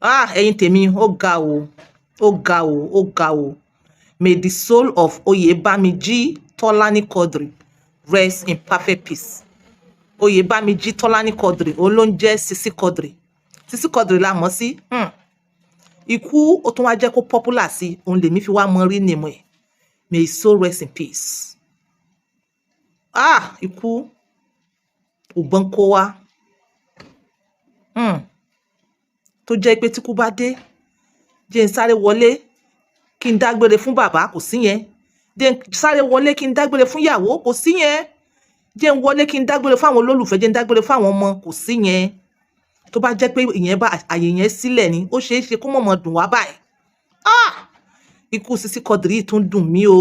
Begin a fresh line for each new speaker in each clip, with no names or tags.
ẹ̀yin tèmi ó ga o, ó ga o, ó ga o. May the soul of Oyebamiji Tolani Quadri rest in perfect peace. Oyebamiji Tolani Quadri, òun ló ń jẹ́ Sisi Quadri. Sisi Quadri la mọ̀ sí. Ikú ó tún wá jẹ́ kó popular sí, òun lèmi fi wá mọ rí nìmọ̀ ẹ̀. May his soul rest in peace. Ikú ògbọ́n kó wá. Tó jẹ́ pé tíkú bá dé, jẹ́ n sáré wọlé kí n dágbére fún bàbá, kò sí yẹn. Jẹ́ n sáré wọlé kí n dágbére fún ìyàwó, kò sí yẹn. Jẹ́ n wọlé kí n dágbére fún àwọn olólùfẹ́, jẹ́ n dágbére fún àwọn ọmọ, kò sí yẹn. Tó bá jẹ́ pé ìyẹn bá àyè yẹn sílẹ̀ ni, ó ṣeé ṣe kó mọ̀mọ́ dùn wá báyìí. Ikú Sisi Quadri yìí tún dùn mí o,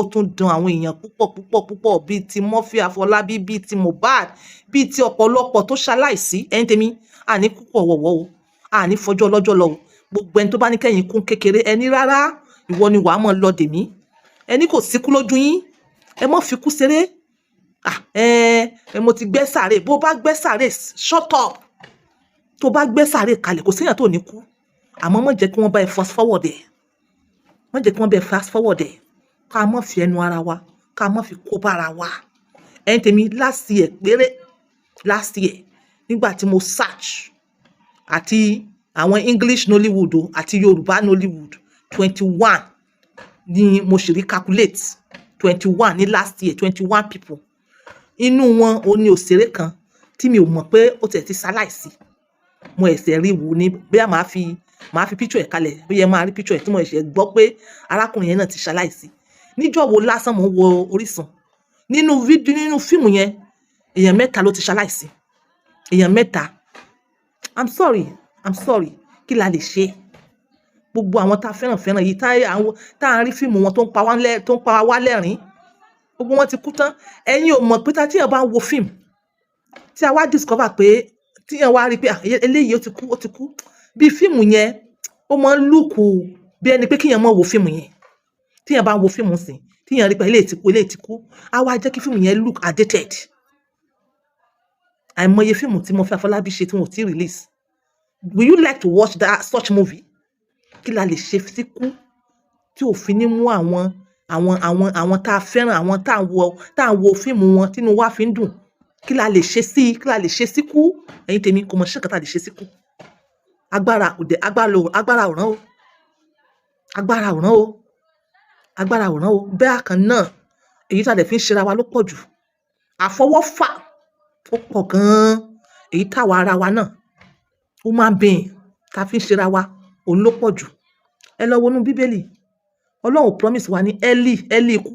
ó tún dùn àwọn èèyàn púpọ̀ bíi ti Murphy Afọlábí, bíi ti Mohbad, bíi ti ọ̀pọ̀lọpọ̀ tó ṣaláìsí. Ẹ̀yin tèmi, àní púpọ̀ wọ̀wọ́ o, àní fọjọ́ ọlọ́jọ́ lọ o. Gbogbo ẹni tó bá ní kẹ́yìn kún kékeré, ẹni rárá, ìwọ ni wàá mọ̀ lọ dèmí. Ẹni kò síkú lójú yín, ẹ mọ́ fi kú ṣeré. Mo ti gbẹ́ sàárè, bó bá gbẹ́ sàárè, shut up. Tó bá gbẹ́ sàárè kalẹ̀, kò séèyàn tó ní kú. Àmọ́ mọ̀ jẹ́ kí wọ́n bá ẹ fast forward ẹ̀. Mọ̀ jẹ́ kí wọ́n bá ẹ fast forward ẹ̀. Ká mọ̀ fi ẹnu ara wa, ká mọ̀ fi kó bára wa. Ẹ̀yin tèmi, last year péré, last year, nígbà tí mo search àti àwọn English Nollywood o àti Yorùbá Nollywood 21 ni mo ṣì rí calculate 21 ní last year 21 people. Inú wọn ò ní òṣèré kan tí mi ò mọ̀ pé ó tẹ̀ ti ṣaláìsí. Mo ẹ̀sẹ̀ rí wò ní bóyá màá fi picture ẹ̀ kalẹ̀, bóyá máa rí picture ẹ̀ tí mo ẹ̀ṣẹ̀ gbọ́ pé arákùnrin yẹn náà ti ṣaláìsí. Níjọ́ wo lásán mo wo Orísun. Nínú fíìmù yẹn, èèyàn 3 ló ti ṣaláìsí. Èèyàn 3. I'm sorry. Kí la lè ṣe? Gbogbo àwọn tá fẹ́ràn yìí, tá ń rí fíìmù wọn tó ń pa wá lẹ́rìn. Gbogbo wọn ti kú tán. Ẹ̀yin ò mọ̀ pé tí èèyàn bá ń wo fíìmù, tí a wá discover pé tí èèyàn wá rí pé eléyìí ó ti kú. Bí fíìmù yẹn, ó máa ń lùkù bí ẹni pé kí èèyàn má wo fíìmù yẹn. Tí èèyàn bá ń wo fíìmù sìn, tí èèyàn rí pé eléyìí ti kú, á wá jẹ́ kí fíìmù yẹn look outdated. Àìmọye fíìmù tí Murphy Afọlábí ṣe tí wọn ò tí release. Will you like to watch such movie? Kí la lè ṣe síkú tí ò fi ní mú àwọn tá a fẹ́ràn, àwọn tá à ń wo fíìmù wọn tínú wa fi ń dùn? Kí la lè ṣe sí? Kí la lè ṣe síkú? Ẹ̀yin tèmi, kò mọ̀ ṣé nǹkan tá lè ṣe síkú. Agbára òràn o. Bẹ́ẹ̀ kan náà, èyí tá a dẹ̀ fi ń ṣera wa ló pọ̀ jù. Àfọwọ́fà ó pọ̀ gan-an. Èyí táwa ara wa náà, human being tá a fi ń ṣera wa, òun ló pọ̀ jù. Ẹ lọ wọnú Bíbélì. Ọlọ́run promise wa ní early ikú.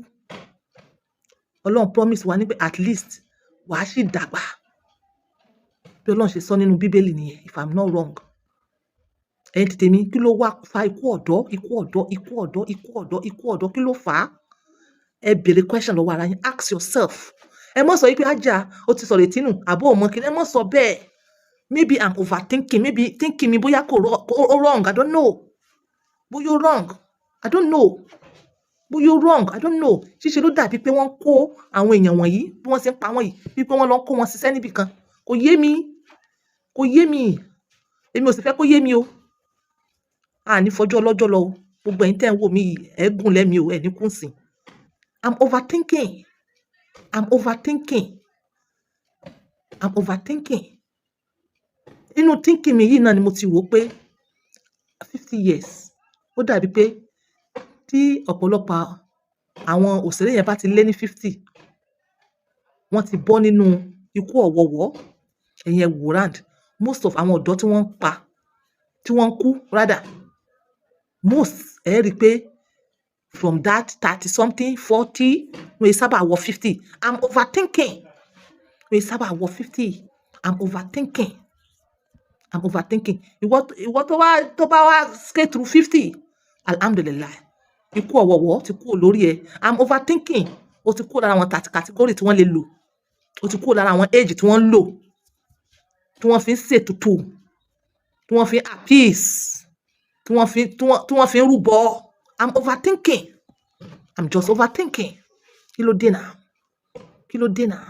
Ọlọ́run promise wa ní pé at least wàá sì dàgbà. Bí Ọlọ́run ṣe sọ nínú Bíbélì nìyẹn, if I'm not wrong. Ẹ̀yin tèmi, kí ló wá fa ikú ọ̀dọ́? Kí ló fà á? Ẹ bèrè question lọ́wọ́ ara yín. Ask yourself. Ẹ mọ̀ sọ wípé ajá ó ti sọ̀rọ̀ ètínú àbó ọmọ kí ẹ mọ̀ sọ bẹ́ẹ̀. Maybe I'm overthinking. Maybe thinking mi bóyá kò wrong. I don't know. Bóyá ó wrong. I don't know. Ṣíṣe ló dàbí pé wọ́n kó àwọn èèyàn wọ̀nyí bí wọ́n ṣe ń pa wọ́n yìí, bí pé wọ́n lọ kó wọn ṣiṣẹ́ níbì kan. Kò yé mi. Èmi ò sì fẹ́ kó yé mi o. Àní fọjọ́ ọlọ́jọ́ lọ o. Gbogbo ẹ̀yin tẹ́ ń wò mí yìí, ẹ gùn lẹ́mi o, ẹ ní kún sìn. I'm overthinking. Inú thinking mi yìí náà ni mo ti rò pé 50 years. Ó dàbí pé tí ọ̀pọ̀lọpọ̀ àwọn òṣèré yẹn bá ti lé ní 50, wọ́n ti bọ́ nínú ikú ọ̀wọ̀wọ́. Ẹ̀yin wò round. Most of àwọn ọ̀dọ́ tí wọ́n ń pa, tí wọ́n ń kú rather, most ẹ rí pé from that 30 something 40, wọ́n sábà wọ 50. I'm overthinking. Ìwọ tó bá wá skate through 50, alhamdulillah. Ikú ọ̀wọ̀wọ́ ti kú lórí ẹ. I'm overthinking. Ó ti kú lára àwọn category tí wọ́n lè lò. Ó ti kú lára àwọn age tí wọ́n ń lò. Tí wọ́n fi ń ṣètùtù. Tí wọ́n fi ń appease. Tí wọ́n fi ń rúbọ. I'm just overthinking. Kí ló dé náà?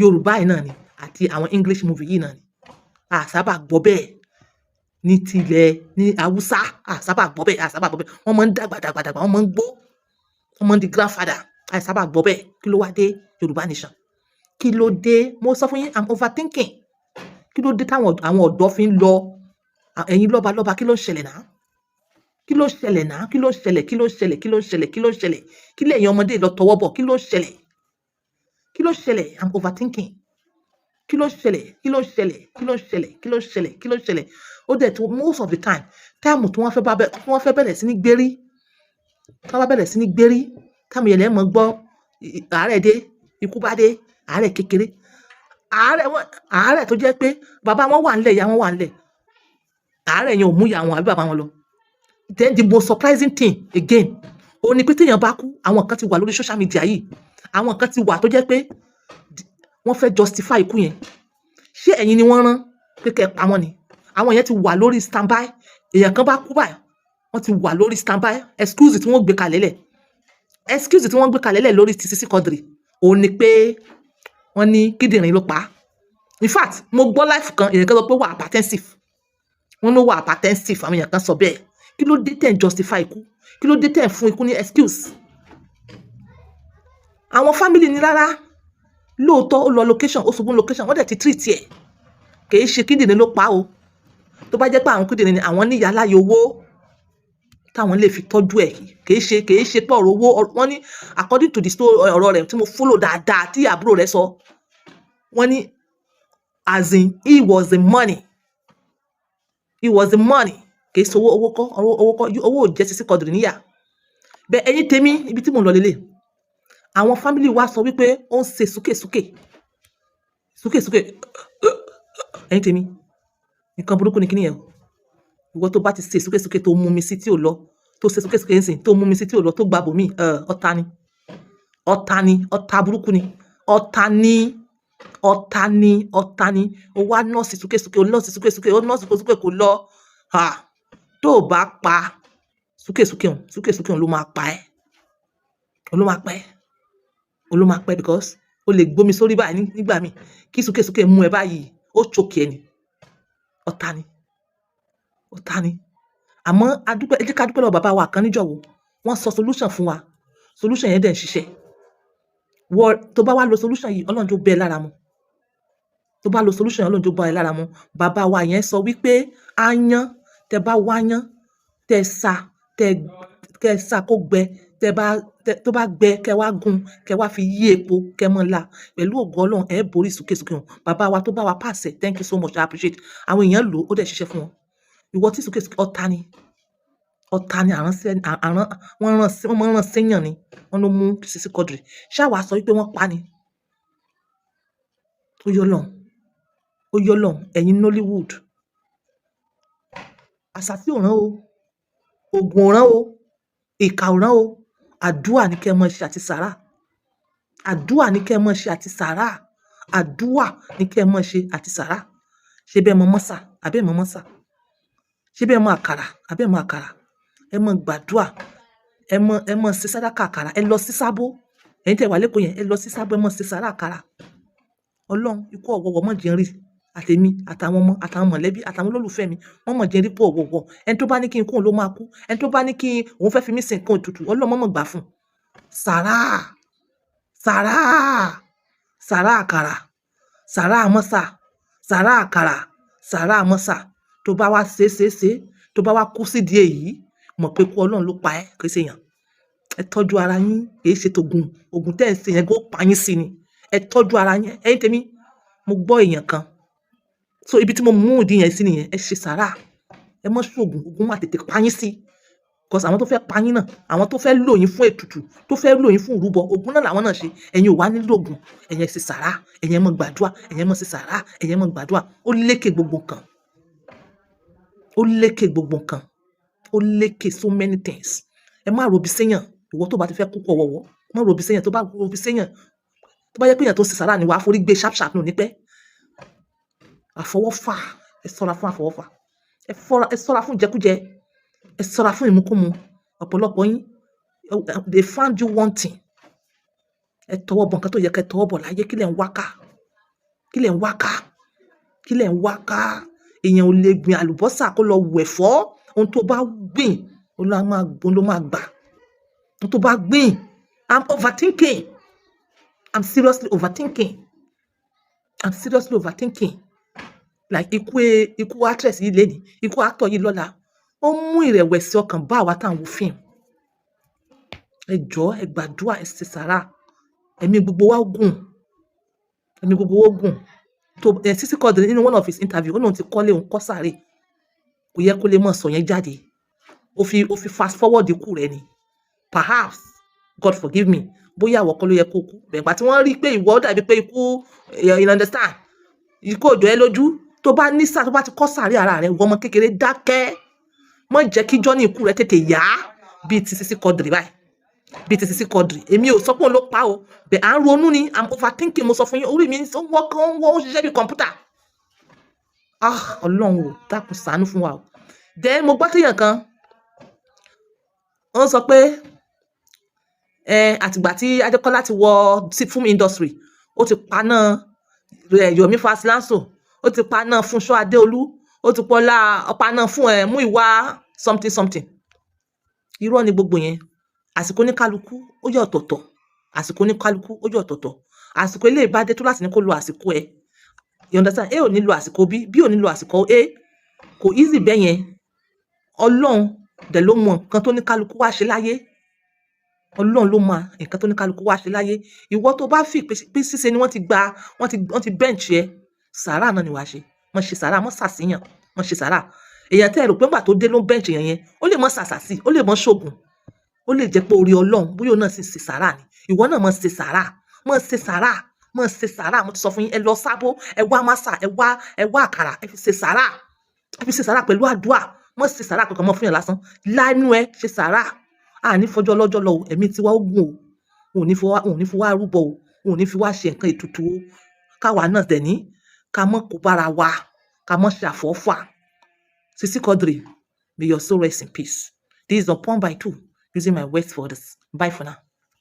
Yorùbá yìí náà ni àti àwọn English movie yìí náà ni. A sábà gbọ́ bẹ́ẹ̀. ní tilẹ̀ ní Haúsá àsábà gbọ́ bẹ́ẹ̀ wọ́n máa ń dàgbà wọ́n máa ń gbó wọ́n máa ń di grandfather àìsábà gbọ́ bẹ́ẹ̀ kí ló wá dé Yorùbá nation kí ló dé mo sọ fún yín I'm overthinking kí ló dé táwọn àwọn ọ̀dọ́ fi ń lọ ẹ̀yin lọ́balọ́ba kí ló ń ṣẹlẹ̀ náà kí ló ṣẹlẹ̀ náà kí ló ṣẹlẹ̀ kí ló ṣẹlẹ̀ kí ló ṣẹlẹ̀ kí ló ṣẹlẹ̀ kí lẹ́yìn ọmọdé lọ tọwọ́ bọ̀ kí ló ṣẹlẹ̀ I'm overthinking kí ló ṣẹlẹ̀ kí ló ṣẹlẹ̀ kí ló ṣẹlẹ̀ kí ló ṣẹlẹ̀ kí ló ṣẹlẹ̀ ó dẹ̀ tó most of the time táìmù tí wọ́n fẹ́ bẹ̀rẹ̀ sí ní gbérí tí wọ́n bá bẹ̀rẹ̀ sí ní gbérí táìmù yẹn lẹ́mọ̀ gbọ́ àárẹ̀ dé ikú bá dé àárẹ̀ kékeré àárẹ̀ tó jẹ́ pé bàbá wọn wà nílẹ̀ ìyá wọn wà nílẹ̀ àárẹ̀ yẹn ò mú ìyá wọn àbí bàbá wọn lọ then the most surprising thing again ó ní pé téèyàn bá kú àwọn kan ti wà lórí social media yìí àwọn kan ti wà tó jẹ́ pé wọ́n fẹ́ justify ikú yẹn ṣé ẹ̀yin ni wọ́n rán pé kẹ́ pa wọ́n ni àwọn yẹn ti wà lórí standby èèyàn kan bá kú báyìí wọ́n ti wà lórí standby excuse tí wọ́n gbé kalẹ̀ lẹ̀ lórí ti sisi quadri òun ni pé wọ́n ní kíndìnrín ló pa á in fact mo gbọ́ life kan èèyàn kan sọ pé wà hypertensive wọ́n ló wà hypertensive àwọn èèyàn kan sọ bẹ́ẹ̀ kí ló dé tẹ̀ ń justify ikú kí ló dé tẹ̀ ń fún ikú ní excuse àwọn family ní rárá lóòótọ́ ó lọ location ó ṣubú location wọ́n dẹ̀ ti treat ẹ̀ kìí ṣe kíndìnrín ló pa o tó bá jẹ́ pé àwọn kíndìnrín ni àwọn níyà láyé owó táwọn lè fi tọ́jú ẹ̀ kìí ṣe pọ̀ owó wọ́n ní according to the story ọ̀rọ̀ rẹ̀ tí mo follow dáadáa tí àbúrò rẹ̀ sọ wọ́n ní as in he was the money kìí ṣe owó kọ́ owó ò jẹ́ sisi quadri níyà bẹ́ẹ̀ ẹ̀yin tèmi ibi tí mo lọ lélẹ̀ àwọn family wa sọ wípé ó ń ṣe súkèsúkè ẹ̀yin tèmi nǹkan burúkú ni kíní yẹn ìwọ tó bá ti ṣe súkèsúkè tó mú mi sí tí ò lọ tó ṣe súkèsúkè ń sìn tó mú mi sí tí ò lọ tó gba bòmí ọ̀tá burúkú ni ọ̀tá ni ó wá nọ́ọ̀sì súkèsúkè ó nọ́ọ̀sì súkèsúkè kò lọ tó o bá pa súkèsúkè ló máa pa ẹ́ because o lè gbómi sórí báyìí nígbà míì kí súkèsúkè mú ẹ báyìí ó chòkè ẹ ni ọ̀tá ni àmọ́ ẹ jẹ́ ká dúpẹ́ lọ́wọ́ bàbá wa kan níjọ̀wọ́ wọ́n sọ solution fún wa solution yẹn dẹ̀ ń ṣiṣẹ́ tó bá wá lo solution yìí Ọlọ́run tó bẹ́ẹ̀ lára mu bàbá wa yẹn sọ wípé áyán tẹ bá wáyán tẹ sá kó gbẹ tó bá gbẹ kẹ wá gún kẹ wá fi yí epo kẹ mọ la pẹ̀lú ògo Ọlọ́run ẹ borí súkèsúkè wọn bàbá wa tó bá wa pàṣẹ thank you so much I appreciate àwọn èèyàn lò ó dẹ̀ ṣiṣẹ́ fún wọn ìwọ tí súkèsúkè ọ̀tá ni wọ́n rán séyàn ni wọ́n ló mú sisi quadri ṣáwa sọ wípé wọ́n pa ni ó yọ lọ́n ẹ̀yin Nollywood àṣàtì ò rán o ògùn ò rán o ìkà ò rán o àdúà ní kẹ́ ẹ mọ́ ṣe àti sàrà ṣe bẹ́ẹ̀ mọ mọ́sà àbẹ́ mọ mọ́sà ṣe bẹ́ẹ̀ mọ àkàrà àbẹ́ mọ àkàrà ẹ mọ gbàdúà ẹ mọ ṣe sàdákà àkàrà ẹ lọ sí sábó ẹ̀yin tẹ́ wà lẹ́kọ̀ọ́ yẹn ẹ lọ sí sábó ẹ mọ ṣe sàrà àkàrà Ọlọ́run ikú ọ̀wọ̀wọ̀ mọ̀ jẹ́ rí àtèmi àtàwọn ọmọ àtàwọn mọ̀lẹ́bí àtàwọn olólùfẹ́ mi wọ́n mọ̀ jẹ́ rí pọ̀ ọ̀wọ̀wọ̀ ẹni tó bá ní kí n kún ló máa kú ẹni tó bá ní kí òun fẹ́ fi mí sin nǹkan ètùtù Ọlọ́run mọ̀ gbà fún sàrà àkàrà sàrà àmọ́sà sàrà àkàrà sàrà àmọ́sà tó bá wá ṣe tó bá wá kú sídìí èyí mọ̀ pé kú Ọlọ́run ló pa ẹ́ kì í ṣe yàn ẹ tọ́jú ara yín kì í ṣe tògùn ògùn tẹ́ ẹ̀ ń ṣe yẹn kó pa yín sí ni ẹ tọ́jú ara yín ẹ̀yin tèmi mo gbọ́ èèyàn kan so ibi tí mo mú ìdí yẹn sí nìyẹn ẹ ṣe sàrà ẹ mọ́ ṣoògùn ogun máa tètè pa yín sí because àwọn tó fẹ́ pa yín náà àwọn tó fẹ́ lò yín fún ètùtù tó fẹ́ lò yín fún ìrúbọ ogun náà làwọn náà ṣe ẹ̀yin ò wá nílò ogun ẹ̀yin ẹ ṣe sàrà ẹ̀yin ẹ mọ́ gbàdúrà ẹ̀yin ẹ mọ́ ṣe sàrà ẹ̀yin ẹ mọ́ gbàdúrà ó lékè gbogbo nǹkan ó lékè so many things ẹ má robi séyàn ìwọ tó bá ti fẹ́ kú pọ̀ wọ̀wọ́ má robi séyàn tó bá robi séyàn tó bá yẹ pé èèyàn tó ṣe sàrà ni wàá forí gbé sharp nù nípẹ́ àfọwọ́fà ẹ ṣọ́ra fún àfọwọ́fà ẹ ṣọ́ra fún ìjẹkújẹ ẹ ṣọ́ra fún ìmúkúmu ọ̀pọ̀lọpọ̀ yín they found you wanting ẹ tọwọ́ bọ̀ nǹkan tó yẹ kẹ́ tọwọ́ bọ̀ láyé kílẹ̀ ń wáká èèyàn ò lè gbìn àlùbọ́sà kó lọ wù ẹ̀fọ́. Ohun tó bá gbìn ló máa gbà. Ohun tó bá gbìn. I'm overthinking. I'm seriously overthinking. Like ikú actress yìí lénìí, ikú actor yìí lọ́la, ó mú ìrẹ̀wẹ̀sì ọkàn bá àwa tá à ń wo fíìmù. Ẹ jọ̀ọ́, ẹ gbàdúrà, ẹ ṣe sàárà. Ẹ̀mí gbogbo wa gùn. Sisi Quadri nínú one of his interview, ó lóun ti kọ́lé, òun kọ́ sàárè. Kò yẹ kó lè mọ̀ sọ yẹn jáde. Ó fi fast forward ikú rẹ̀ ni. Perhaps, God forgive me, bóyá àwọ̀ kọ́ ló yẹ kó kú. Bẹ̀gbà tí wọ́n rí pé ìwọ dàbí pé ikú, you understand? Ikú òjò ẹ lójú. Tó bá ti kọ́ sàárè ara rẹ̀, ìwọ ọmọ kékeré dákẹ́. Má jẹ́ kí journey ikú rẹ̀ tètè yá bíi ti Sisi Quadri báyìí. Èmi ò sọ pé òun ló pa o. Bẹ̀ à ń ronú ni. I'm overthinking. Mo sọ fún yín, orí mi ó ṣiṣẹ́ bí kọ̀ǹpútà. Ọlọ́run ò dákun ṣàánú fún wa o. Then mo gbọ́ téèyàn kan, wọ́n sọ pé àtìgbà tí Adekola ti wọ film industry, ó ti paná Yomi Fasilanso, ó ti paná Fúnṣọ́ Adéolú, ó ti paná fún Múyìwá something. Irọ́ ni gbogbo yẹn. Àsìkò oníkálukú ó yẹ ọ̀tọ̀ọ̀tọ̀. Àsìkò eléyìí bá dé tó láti ní kó lo àsìkò ẹ̀. You understand? A ò ní lo àsìkò B ò ní lo àsìkò A. Kò easy bẹ́ẹ̀ yẹn. Ọlọ́run dẹ̀ ló mọ nǹkan tó ní kálukú wá ṣe láyé. Ìwọ tó bá fi pé ṣíṣe ni wọ́n ti bench ẹ, sàárà náà ni wàá ṣe. Wọ́n ṣe sàárà, wọ́n ṣàṣìyàn, wọ́n ṣe sàárà. Èèyàn tẹ́ ẹ rò pé ńgbà tó dé ló bench yẹn, ó lè mọ ṣàṣàṣì, ó lè mọ ṣògùn, ó lè jẹ́ pé orí Ọlọ́run bóyá òun náà sì ṣe sàárà ni. Ìwọ náà mọ ṣe sàárà. Mo ti sọ fún yín, ẹ lọ sábó, ẹ wá másà, ẹ wá àkàrà, ẹ fi ṣe sàárà pẹ̀lú àdúrà. Mọ ṣe sàárà kankan mọ fún yàn lásán. Lánú ẹ ṣe sàárà. Ní fọjọ́ lọ́jọ́ lọ o. Ẹ̀mí tiwa ó gùn o. Òun ní fi wá rúbọ o. Òun ní fi wá ṣe nǹkan ètùtù o. Káwa náà dẹ̀ ní ká mọ́ kó bára wa, ká mọ́ ṣe àfọ́fà. Sisi Quadri, may your soul rest in peace. This is Upon by 2, using my words for this. Bye for now.